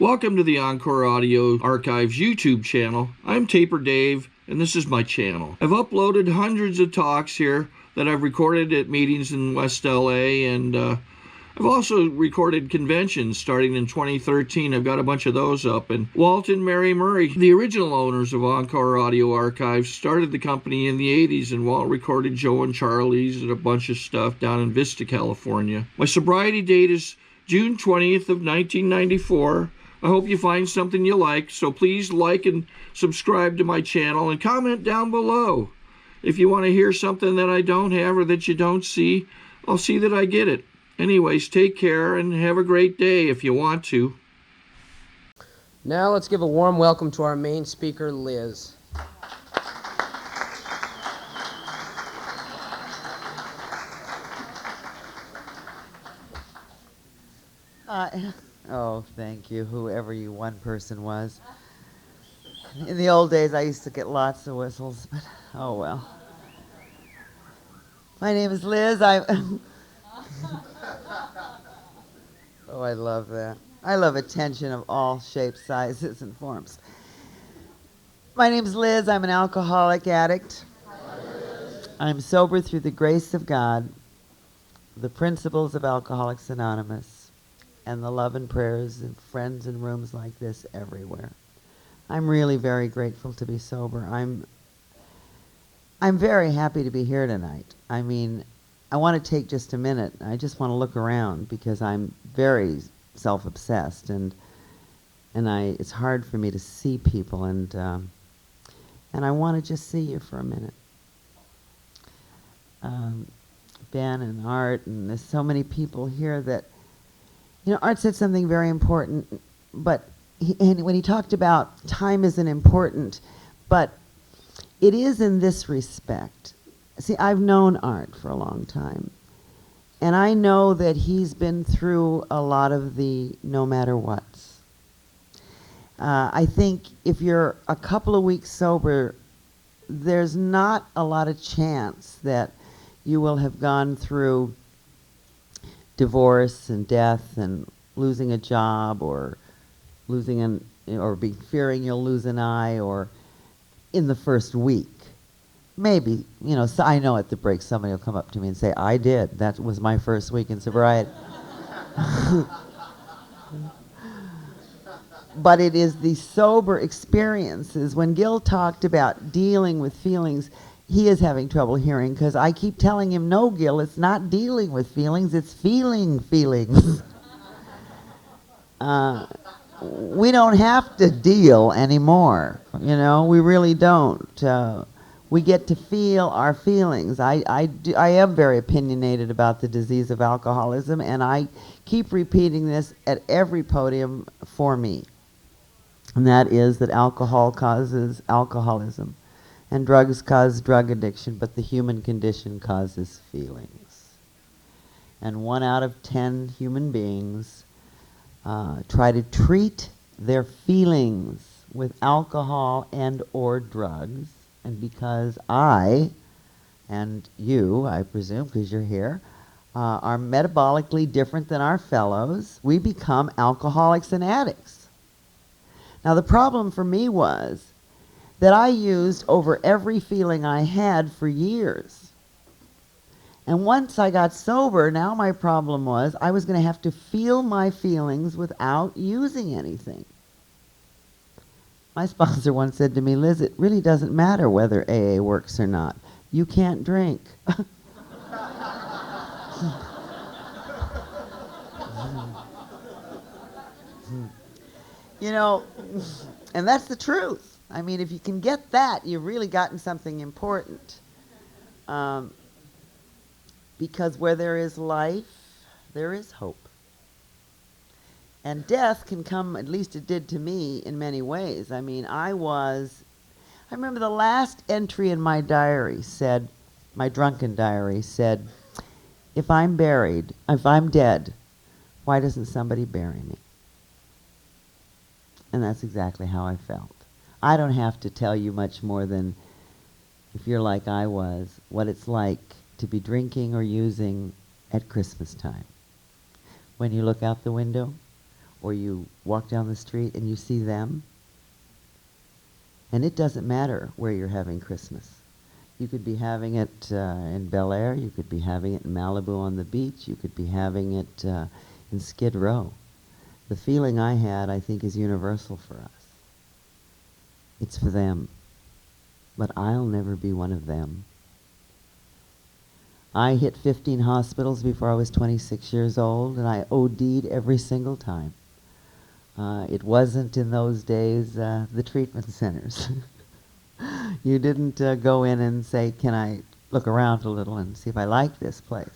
Welcome to the Encore Audio Archives YouTube channel. I'm Taper Dave, and this is my channel. I've uploaded hundreds of talks here that I've recorded at meetings in West LA, and I've also recorded conventions starting in 2013. I've got a bunch of those up. And Walt and Mary Murray, the original owners of Encore Audio Archives, started the company in the 80s, and Walt recorded Joe and Charlie's and a bunch of stuff down in Vista, California. My sobriety date is June 20th of 1994. I hope you find something you like, so please like and subscribe to my channel and comment down below. If you want to hear something that I don't have or that you don't see, I'll see that I get it. Anyways, take care and have a great day if you want to. Now let's give a warm welcome to our main speaker, Liz. Oh, thank you, whoever you one person was. In the old days, I used to get lots of whistles, but oh well. My name is Liz. Oh, I love that. I love attention of all shapes, sizes, and forms. My name is Liz. I'm an alcoholic addict. I'm sober through the grace of God, the principles of Alcoholics Anonymous, and the love and prayers and friends in rooms like this everywhere. I'm really very grateful to be sober. I'm very happy to be here tonight. I mean, I want to take just a minute. I just want to look around because I'm very self-obsessed, and it's hard for me to see people, and I want to just see you for a minute. Ben and Art, and there's so many people here that, you know, Art said something very important, but when he talked about time isn't important, but it is in this respect. See, I've known Art for a long time, and I know that he's been through a lot of the no matter whats. I think if you're a couple of weeks sober, there's not a lot of chance that you will have gone through divorce and death and losing a job, or fearing you'll lose an eye, or in the first week. Maybe, you know, so I know at the break somebody will come up to me and say, I did. That was my first week in sobriety. But it is the sober experiences. When Gil talked about dealing with feelings, he is having trouble hearing, because I keep telling him, no, Gil, it's not dealing with feelings, it's feeling feelings. We don't have to deal anymore, you know, we really don't. We get to feel our feelings. I am very opinionated about the disease of alcoholism, and I keep repeating this at every podium for me. And that is that alcohol causes alcoholism, and drugs cause drug addiction, but the human condition causes feelings. And 1 out of 10 human beings try to treat their feelings with alcohol and or drugs. And because I, and you, I presume, because you're here, are metabolically different than our fellows, we become alcoholics and addicts. Now the problem for me was that I used over every feeling I had for years. And once I got sober, now my problem was I was going to have to feel my feelings without using anything. My sponsor once said to me, Liz, it really doesn't matter whether AA works or not. You can't drink. You know, and that's the truth. I mean, if you can get that, you've really gotten something important. Because where there is life, there is hope. And death can come, at least it did to me, in many ways. I mean, I remember the last entry in my diary said, my drunken diary said, if I'm dead, why doesn't somebody bury me? And that's exactly how I felt. I don't have to tell you much more than, if you're like I was, what it's like to be drinking or using at Christmas time. When you look out the window, or you walk down the street and you see them. And it doesn't matter where you're having Christmas. You could be having it in Bel Air, you could be having it in Malibu on the beach, you could be having it in Skid Row. The feeling I had, I think, is universal for us. It's for them. But I'll never be one of them. I hit 15 hospitals before I was 26 years old, and I OD'd every single time. It wasn't in those days the treatment centers. You didn't go in and say, can I look around a little and see if I like this place?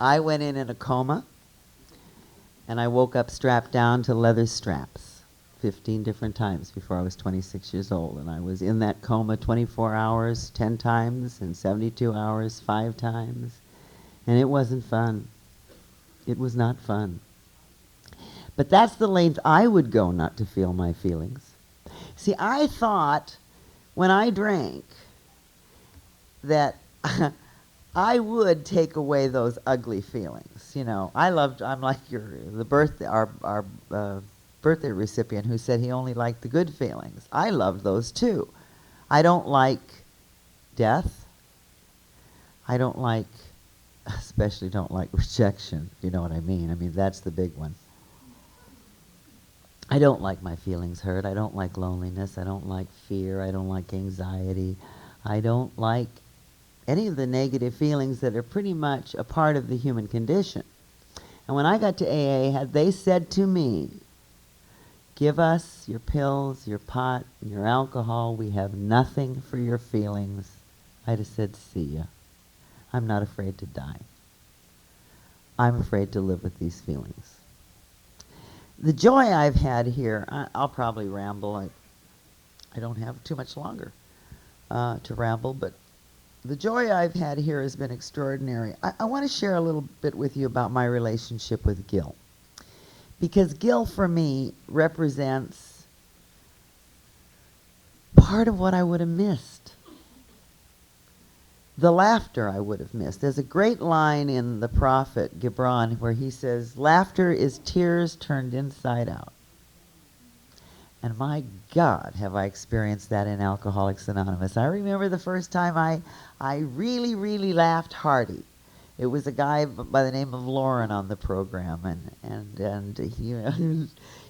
I went in a coma, and I woke up strapped down to leather straps 15 different times before I was 26 years old. And I was in that coma 24 hours, 10 times, and 72 hours, 5 times. And it wasn't fun. It was not fun. But that's the length I would go not to feel my feelings. See, I thought when I drank that I would take away those ugly feelings. You know, I'm like our birthday recipient who said he only liked the good feelings. I loved those too. I don't like death. Especially don't like rejection, you know what I mean? I mean, that's the big one. I don't like my feelings hurt. I don't like loneliness. I don't like fear. I don't like anxiety. I don't like any of the negative feelings that are pretty much a part of the human condition. And when I got to AA, had they said to me, give us your pills, your pot, and your alcohol, we have nothing for your feelings, I'd have said, see ya. I'm not afraid to die. I'm afraid to live with these feelings. The joy I've had here, I'll probably ramble. I don't have too much longer to ramble, but the joy I've had here has been extraordinary. I want to share a little bit with you about my relationship with Gil. Because Gil, for me, represents part of what I would have missed. The laughter I would have missed. There's a great line in the prophet Gibran where he says, laughter is tears turned inside out. And my God, have I experienced that in Alcoholics Anonymous. I remember the first time I really, really laughed hearty. It was a guy by the name of Lauren on the program, and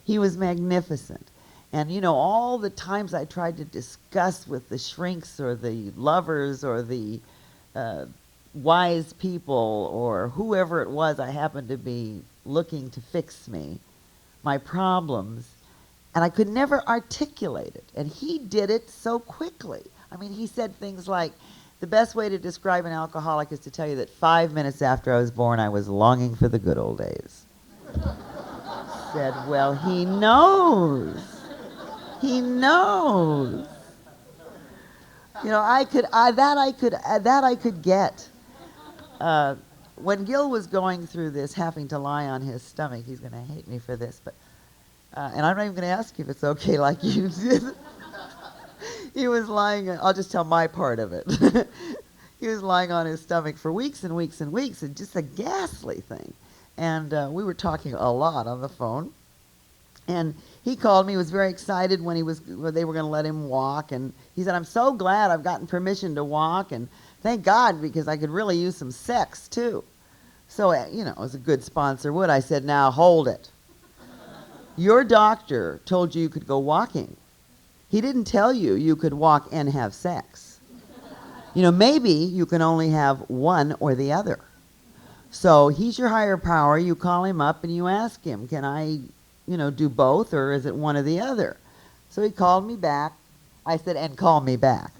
he was magnificent. And, you know, all the times I tried to discuss with the shrinks or the lovers or the wise people or whoever it was I happened to be looking to fix me, my problems, and I could never articulate it. And he did it so quickly. I mean, he said things like, the best way to describe an alcoholic is to tell you that 5 minutes after I was born, I was longing for the good old days. Said, well, he knows. He knows. You know, I could get. When Gil was going through this, having to lie on his stomach, he's going to hate me for this, but, and I'm not even going to ask you if it's okay like you did. He was lying, I'll just tell my part of it. He was lying on his stomach for weeks and weeks and weeks, and just a ghastly thing. And we were talking a lot on the phone. And he called me, he was very excited when they were going to let him walk. And he said, I'm so glad I've gotten permission to walk, and thank God, because I could really use some sex, too. So, you know, as a good sponsor would, I said, now, hold it. Your doctor told you could go walking. He didn't tell you you could walk and have sex. You know, maybe you can only have one or the other. So he's your higher power. You call him up and you ask him, can I, you know, do both, or is it one or the other? So he called me back. I said, and call me back.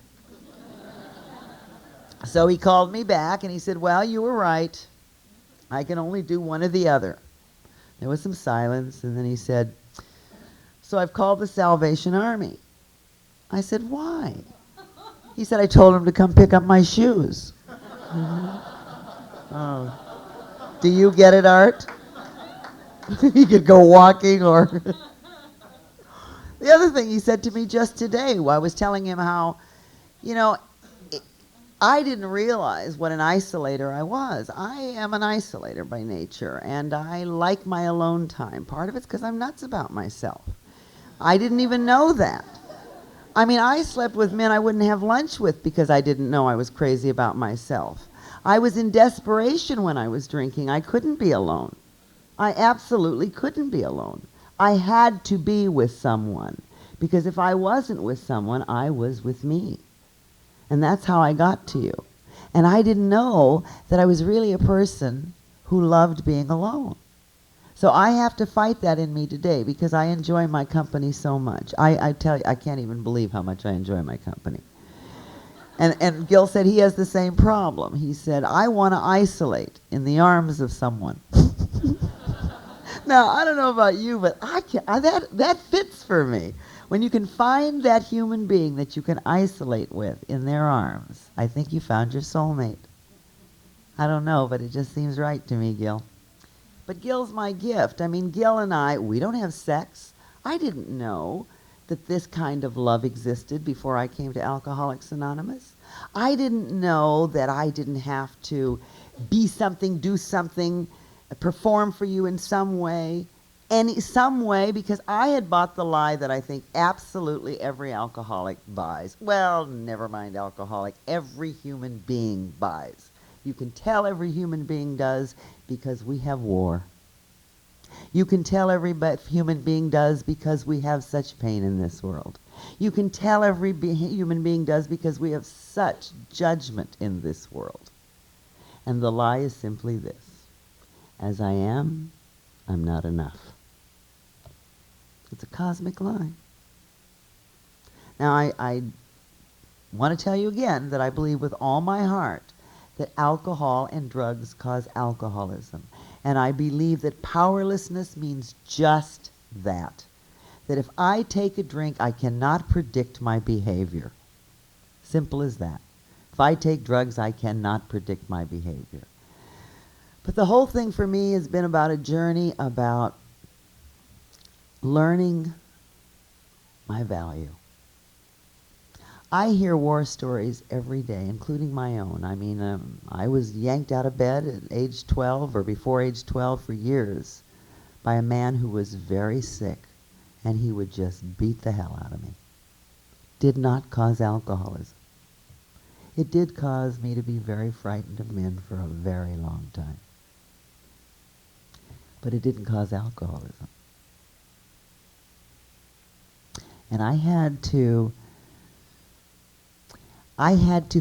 So he called me back and he said, well, you were right. I can only do one or the other. There was some silence, and then he said, so I've called the Salvation Army. I said, why? He said, I told him to come pick up my shoes. Oh. Do you get it, Art? He could go walking or... The other thing he said to me just today, I was telling him how, you know, I didn't realize what an isolator I was. I am an isolator by nature, and I like my alone time. Part of it's because I'm nuts about myself. I didn't even know that. I mean, I slept with men I wouldn't have lunch with because I didn't know I was crazy about myself. I was in desperation when I was drinking. I couldn't be alone. I absolutely couldn't be alone. I had to be with someone, because if I wasn't with someone, I was with me. And that's how I got to you. And I didn't know that I was really a person who loved being alone. So I have to fight that in me today because I enjoy my company so much. I tell you, I can't even believe how much I enjoy my company. And Gil said he has the same problem. He said, I want to isolate in the arms of someone. Now, I don't know about you, but that fits for me. When you can find that human being that you can isolate with in their arms, I think you found your soulmate. I don't know, but it just seems right to me, Gil. But Gil's my gift. I mean, Gil and I, we don't have sex. I didn't know that this kind of love existed before I came to Alcoholics Anonymous. I didn't know that I didn't have to be something, do something, perform for you in some way, because I had bought the lie that I think absolutely every alcoholic buys. Well, never mind alcoholic, every human being buys. You can tell every human being does because we have war. You can tell every human being does because we have such pain in this world. You can tell every human being does because we have such judgment in this world. And the lie is simply this: as I am, I'm not enough. It's a cosmic lie. Now, I want to tell you again that I believe with all my heart that alcohol and drugs cause alcoholism. And I believe that powerlessness means just that. That if I take a drink, I cannot predict my behavior. Simple as that. If I take drugs, I cannot predict my behavior. But the whole thing for me has been about a journey about learning my value. I hear war stories every day, including my own. I mean, I was yanked out of bed at age 12 or before age 12 for years by a man who was very sick, and he would just beat the hell out of me. Did not cause alcoholism. It did cause me to be very frightened of men for a very long time. But it didn't cause alcoholism. And I had to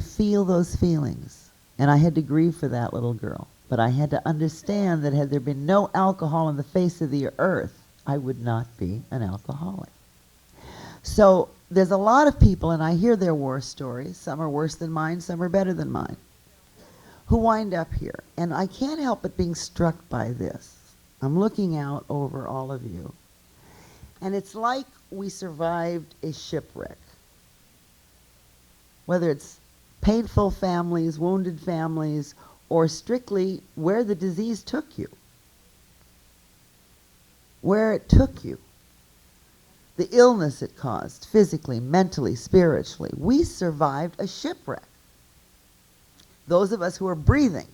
feel those feelings, and I had to grieve for that little girl. But I had to understand that had there been no alcohol on the face of the earth, I would not be an alcoholic. So there's a lot of people, and I hear their war stories, some are worse than mine, some are better than mine, who wind up here. And I can't help but being struck by this. I'm looking out over all of you, and it's like we survived a shipwreck. Whether it's painful families, wounded families, or strictly where the disease took you. Where it took you. The illness it caused, physically, mentally, spiritually. We survived a shipwreck. Those of us who are breathing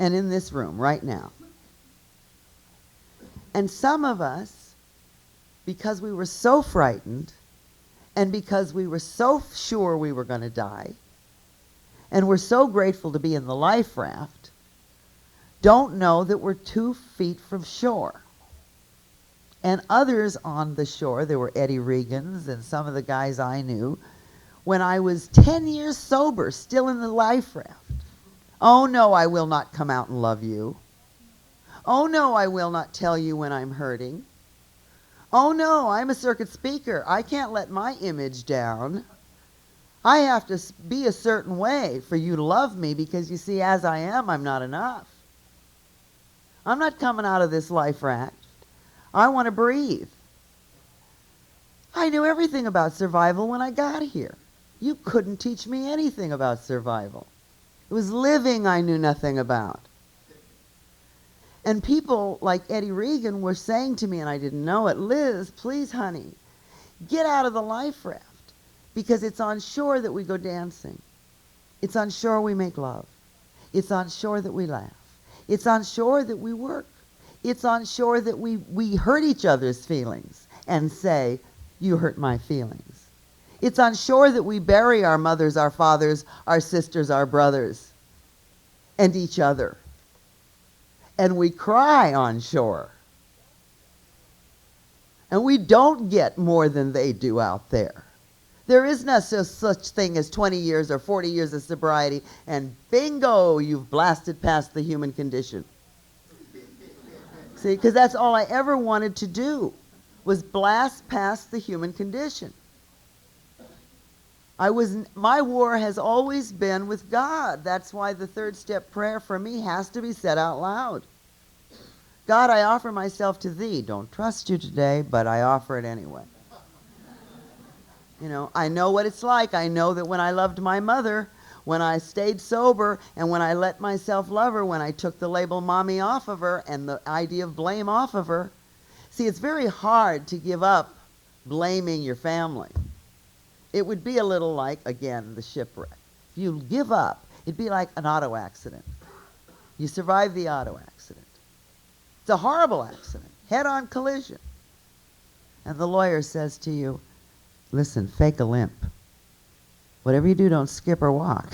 and in this room right now. And some of us, because we were so frightened, and because we were so sure we were going to die, and we're so grateful to be in the life raft, don't know that we're 2 feet from shore. And others on the shore, there were Eddie Regans and some of the guys I knew, when I was 10 years sober, still in the life raft. Oh no, I will not come out and love you. Oh no, I will not tell you when I'm hurting. Oh no, I'm a circuit speaker. I can't let my image down. I have to be a certain way for you to love me because, you see, as I am, I'm not enough. I'm not coming out of this life raft. I want to breathe. I knew everything about survival when I got here. You couldn't teach me anything about survival. It was living I knew nothing about. And people like Eddie Regan were saying to me, and I didn't know it, Liz, please, honey, get out of the life raft because it's on shore that we go dancing. It's on shore we make love. It's on shore that we laugh. It's on shore that we work. It's on shore that we hurt each other's feelings and say, you hurt my feelings. It's on shore that we bury our mothers, our fathers, our sisters, our brothers, and each other. And we cry on shore. And we don't get more than they do out there. There is no such thing as 20 years or 40 years of sobriety, and bingo, you've blasted past the human condition. See, because that's all I ever wanted to do, was blast past the human condition. My war has always been with God. That's why the third step prayer for me has to be said out loud. God, I offer myself to thee. Don't trust you today, but I offer it anyway. You know, I know what it's like. I know that when I loved my mother, when I stayed sober, and when I let myself love her, when I took the label mommy off of her and the idea of blame off of her. See, it's very hard to give up blaming your family. It would be a little like, again, the shipwreck. If you give up, it'd be like an auto accident. You survive the auto accident. It's a horrible accident, head-on collision. And the lawyer says to you, listen, fake a limp. Whatever you do, don't skip or walk,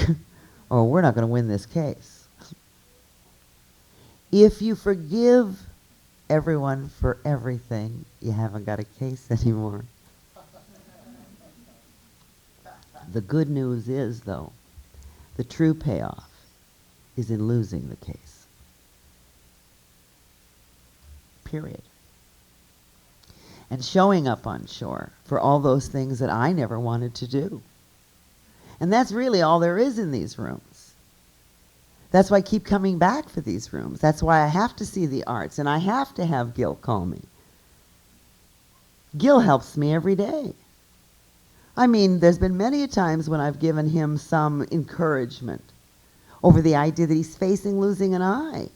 or we're not going to win this case. If you forgive everyone for everything, you haven't got a case anymore. The good news is, though, the true payoff is in losing the case. Period. And showing up on shore for all those things that I never wanted to do. And that's really all there is in these rooms. That's why I keep coming back for these rooms. That's why I have to see the arts, and I have to have Gil call me. Gil helps me every day. I mean, there's been many times when I've given him some encouragement over the idea that he's facing losing an eye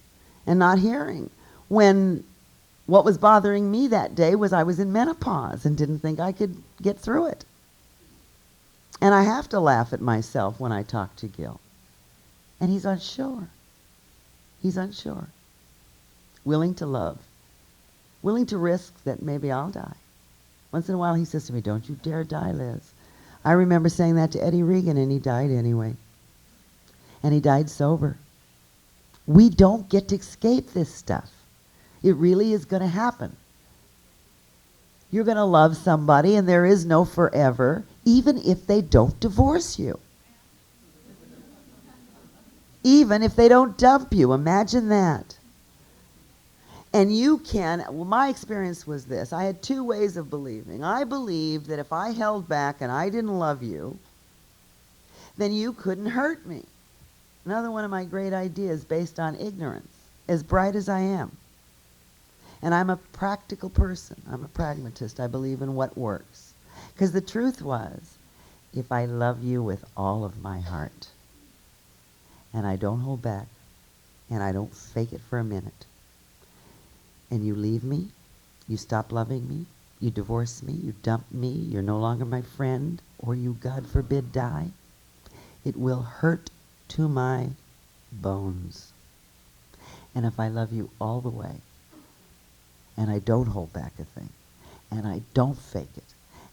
and not hearing, when what was bothering me that day was I was in menopause and didn't think I could get through it. And I have to laugh at myself when I talk to Gil. And he's unsure. He's unsure. Willing to love. Willing to risk that maybe I'll die. Once in a while he says to me, don't you dare die, Liz. I remember saying that to Eddie Regan, and he died anyway. And he died sober. We don't get to escape this stuff. It really is going to happen. You're going to love somebody, and there is no forever, even if they don't divorce you. Even if they don't dump you. Imagine that. And you can, well, my experience was this. I had two ways of believing. I believed that if I held back and I didn't love you, then you couldn't hurt me. Another one of my great ideas based on ignorance, as bright as I am. And I'm a practical person. I'm a pragmatist. I believe in what works. Because the truth was, if I love you with all of my heart, and I don't hold back, and I don't fake it for a minute, and you leave me, you stop loving me, you divorce me, you dump me, you're no longer my friend, or you, God forbid, die, it will hurt to my bones. And if I love you all the way, and I don't hold back a thing, and I don't fake it,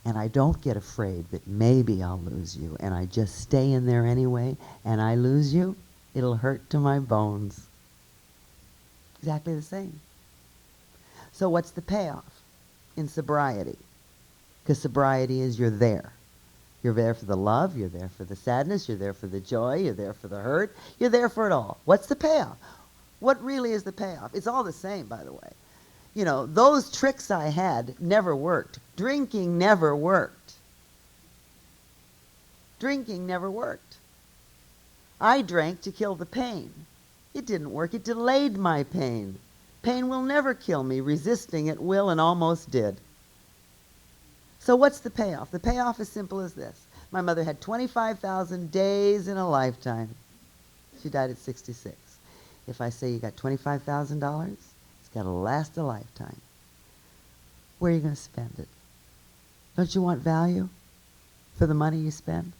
and I don't get afraid that maybe I'll lose you, and I just stay in there anyway, and I lose you, it'll hurt to my bones. Exactly the same. So what's the payoff in sobriety? Because sobriety is you're there. You're there for the love, you're there for the sadness, you're there for the joy, you're there for the hurt, you're there for it all. What's the payoff? What really is the payoff? It's all the same, by the way. You know, those tricks I had never worked. Drinking never worked. Drinking never worked. I drank to kill the pain. It didn't work. It delayed my pain. Pain will never kill me. Resisting it will and almost did. So what's the payoff? The payoff is simple as this. My mother had 25,000 days in a lifetime. She died at 66. If I say you got $25,000, it's got to last a lifetime. Where are you going to spend it? Don't you want value for the money you spend?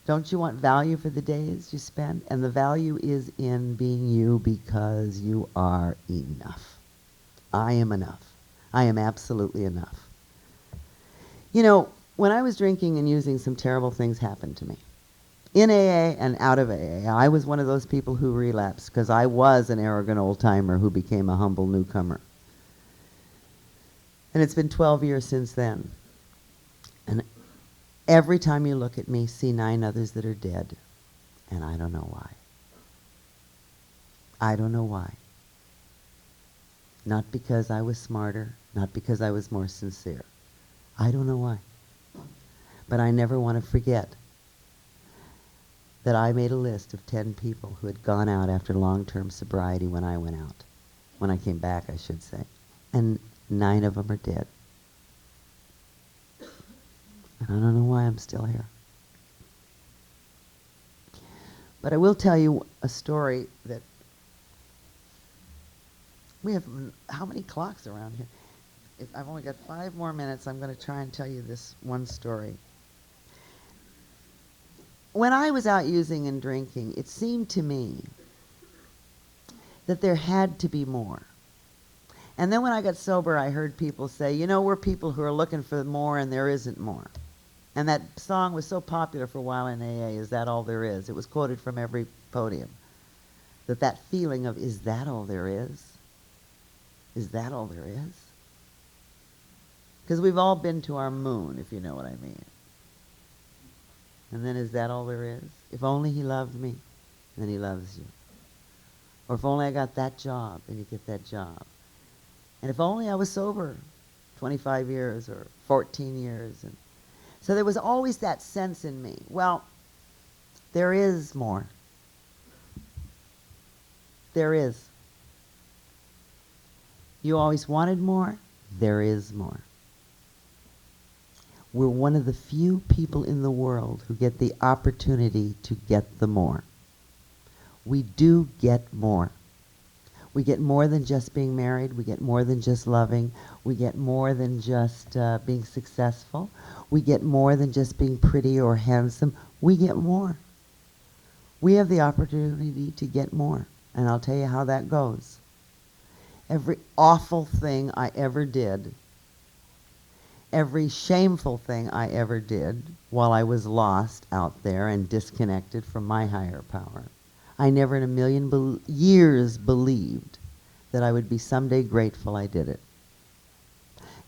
Don't you want value for the days you spend? And the value is in being you because you are enough. I am enough. I am absolutely enough. You know, when I was drinking and using, some terrible things happened to me. In AA and out of AA, I was one of those people who relapsed because I was an arrogant old-timer who became a humble newcomer. And it's been 12 years since then. And every time you look at me, see 9 others that are dead. And I don't know why. I don't know why. Not because I was smarter, not because I was more sincere. I don't know why. But I never want to forget that I made a list of 10 people who had gone out after long-term sobriety when I went out. When I came back, I should say. And 9 of them are dead. And I don't know why I'm still here. But I will tell you a story that we have. How many clocks around here? I've only got 5 more minutes. I'm going to try and tell you this one story. When I was out using and drinking, it seemed to me that there had to be more. And then when I got sober, I heard people say, you know, we're people who are looking for more and there isn't more. And that song was so popular for a while in AA, Is That All There Is? It was quoted from every podium. That feeling of, is that all there is? Is that all there is? Because we've all been to our moon, if you know what I mean. And then, is that all there is? If only he loved me, then he loves you. Or if only I got that job, then you get that job. And if only I was sober 25 years or 14 years. And so there was always that sense in me, well, there is more. There is. You always wanted more? There is more. We're one of the few people in the world who get the opportunity to get the more. We do get more. We get more than just being married. We get more than just loving. We get more than just being successful. We get more than just being pretty or handsome. We get more. We have the opportunity to get more. And I'll tell you how that goes. Every awful thing I ever did, every shameful thing I ever did while I was lost out there and disconnected from my higher power, I never in a million years believed that I would be someday grateful I did it.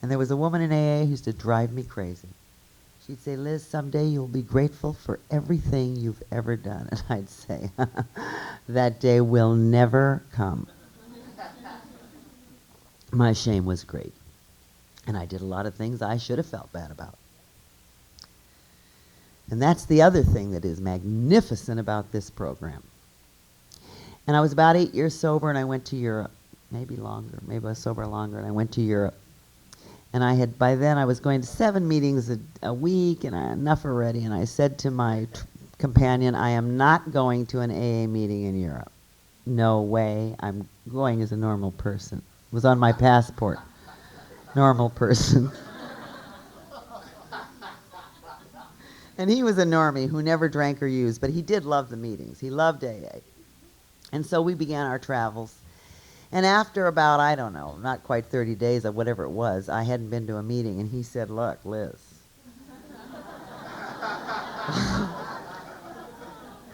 And there was a woman in AA who used to drive me crazy. She'd say, Liz, someday you'll be grateful for everything you've ever done. And I'd say, that day will never come. My shame was great. And I did a lot of things I should have felt bad about. And that's the other thing that is magnificent about this program. And I was about 8 years sober, and I went to Europe. Maybe longer. Maybe I was sober longer, and I went to Europe. And I had, by then, I was going to 7 meetings a week, and enough already. And I said to my companion, I am not going to an AA meeting in Europe. No way. I'm going as a normal person. It was on my passport. Normal person. And he was a normie who never drank or used, but he did love the meetings. He loved AA. And so we began our travels. And after about, I don't know, not quite 30 days or whatever it was, I hadn't been to a meeting, and he said, look, Liz,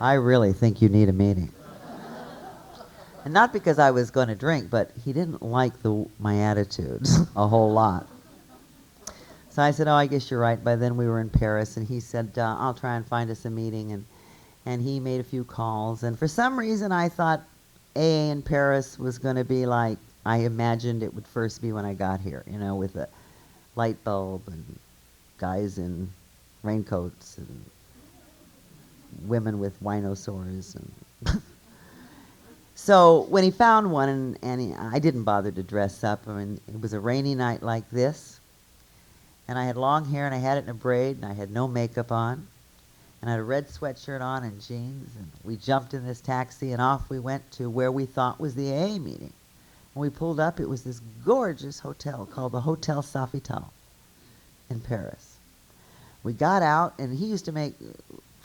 I really think you need a meeting. And not because I was going to drink, but he didn't like my attitudes a whole lot. So I said, oh, I guess you're right. By then we were in Paris, and he said, I'll try and find us a meeting. And he made a few calls. And for some reason, I thought AA in Paris was going to be like I imagined it would first be when I got here, you know, with a light bulb and guys in raincoats and women with winosaurs. And so when he found one, I didn't bother to dress up. I mean, it was a rainy night like this, and I had long hair, and I had it in a braid, and I had no makeup on, and I had a red sweatshirt on and jeans, and we jumped in this taxi, and off we went to where we thought was the AA meeting. When we pulled up, it was this gorgeous hotel called the Hotel Sofitel in Paris. We got out, and he used to make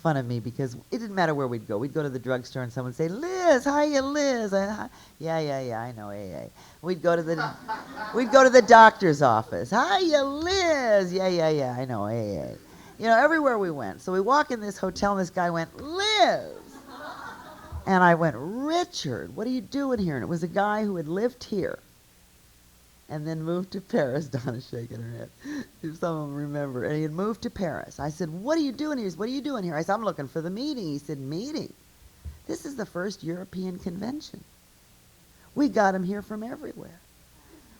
fun of me because it didn't matter where we'd go. We'd go to the drugstore and someone would say, Liz, hiya, Liz. Yeah, I know AA. We'd go to the doctor's office. Hiya, Liz. Yeah, I know AA. You know, everywhere we went. So we walk in this hotel and this guy went, Liz. And I went, Richard, what are you doing here? And it was a guy who had lived here and then moved to Paris. Donna's shaking her head. If some of them remember. And he had moved to Paris. I said, what are you doing here? He said, what are you doing here? I said, I'm looking for the meeting. He said, meeting? This is the first European convention. We got him here from everywhere.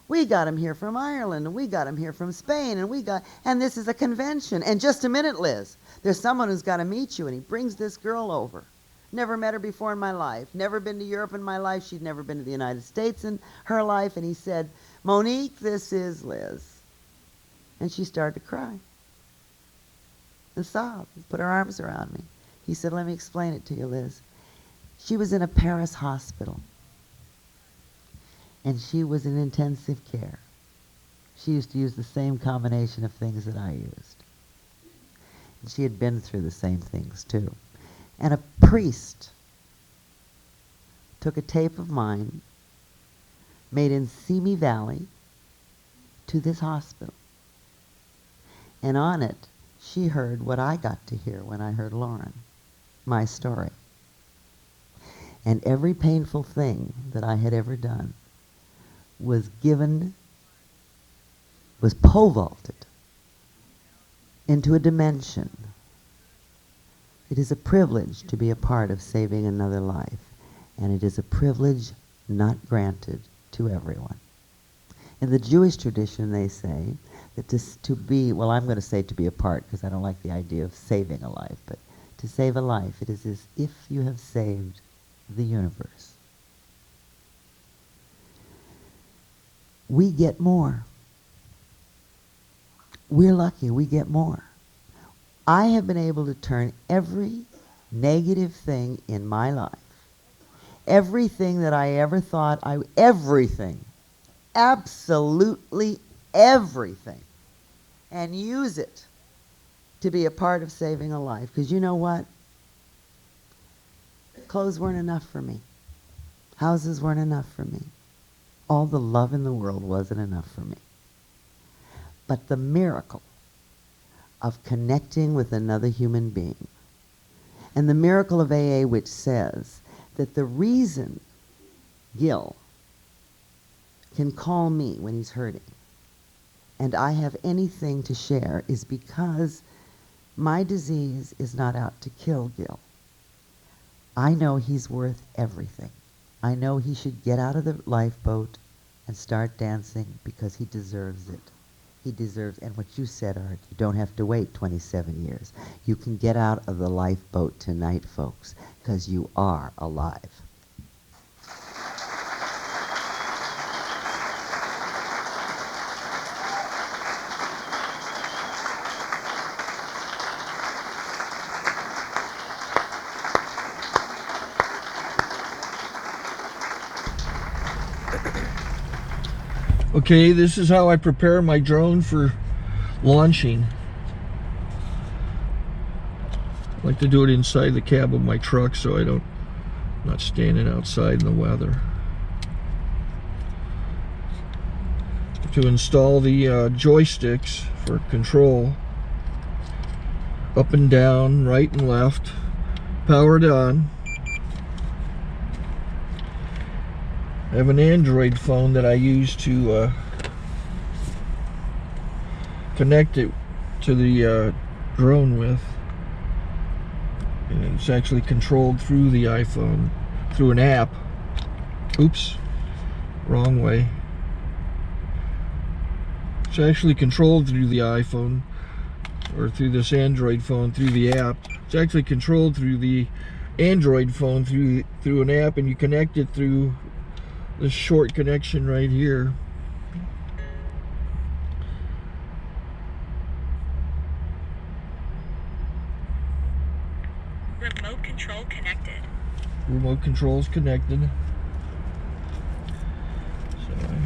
We got him here from Ireland, and we got him here from Spain, and this is a convention. And just a minute, Liz, there's someone who's got to meet you, and he brings this girl over. Never met her before in my life. Never been to Europe in my life. She'd never been to the United States in her life. And he said, Monique, this is Liz. And she started to cry and sob and put her arms around me. He said, let me explain it to you, Liz. She was in a Paris hospital. And she was in intensive care. She used to use the same combination of things that I used. And she had been through the same things, too. And a priest took a tape of mine made in Simi Valley to this hospital. And on it, she heard what I got to hear when I heard Lauren, my story. And every painful thing that I had ever done was pole vaulted into a dimension. It is a privilege to be a part of saving another life, and it is a privilege not granted to everyone. In the Jewish tradition, they say that to be, well, I'm going to say to be a part because I don't like the idea of saving a life, but to save a life, it is as if you have saved the universe. We get more. We're lucky, we get more. I have been able to turn every negative thing in my life, everything that I ever thought everything, absolutely everything, and use it to be a part of saving a life. Because you know what? Clothes weren't enough for me. Houses weren't enough for me. All the love in the world wasn't enough for me. But the miracle of connecting with another human being, and the miracle of AA, which says that the reason Gil can call me when he's hurting and I have anything to share is because my disease is not out to kill Gil. I know he's worth everything. I know he should get out of the lifeboat and start dancing because he deserves it. He deserves, and what you said, Art, you don't have to wait 27 years. You can get out of the lifeboat tonight, folks, because you are alive. Okay, this is how I prepare my drone for launching. I like to do it inside the cab of my truck so I'm not standing outside in the weather. To install the joysticks for control, up and down, right and left, powered on. I have an Android phone that I use to connect it to the drone with. And it's actually controlled through the iPhone, through an app. Oops, wrong way. It's actually controlled through the iPhone, or through this Android phone, through the app. It's actually controlled through the Android phone, through an app, and you connect it through this short connection right here. Remote control connected. Remote control's connected. So I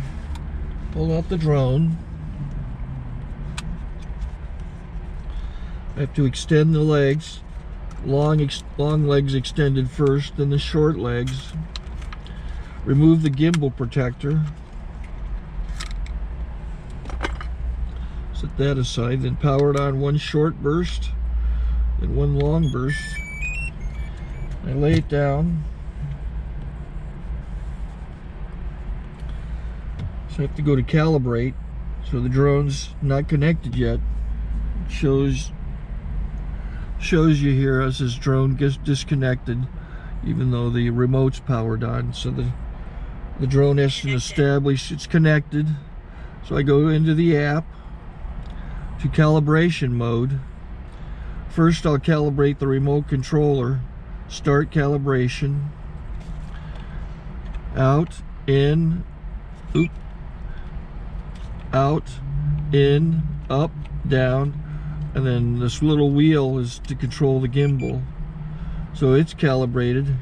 pull out the drone. I have to extend the legs long legs extended first, then the short legs. Remove the gimbal protector. Set that aside, then power it on one short burst and one long burst. I lay it down. So I have to go to calibrate. So the drone's not connected yet. It shows you here as this drone gets disconnected, even though the remote's powered on. So the drone has to establish it's connected. So I go into the app to calibration mode. First I'll calibrate the remote controller. Start calibration. Out, in, out, in, up, down, and then this little wheel is to control the gimbal. So it's calibrated.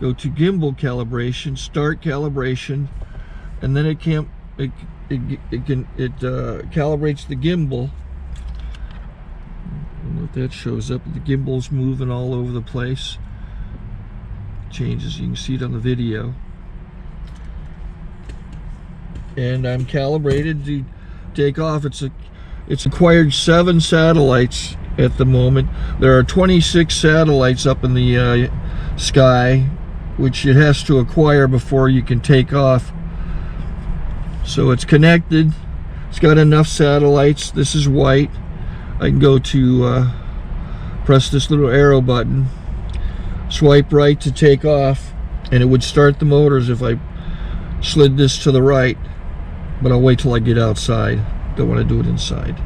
Go to gimbal calibration, start calibration, and then it calibrates the gimbal. I don't know if that shows up. The gimbal's moving all over the place. Changes, you can see it on the video. And I'm calibrated to take off. It's acquired 7 satellites at the moment. There are 26 satellites up in the sky, which it has to acquire before you can take off. So it's connected. It's got enough satellites. This is white. I can go to press this little arrow button, swipe right to take off, and it would start the motors if I slid this to the right. But I'll wait till I get outside. Don't want to do it inside.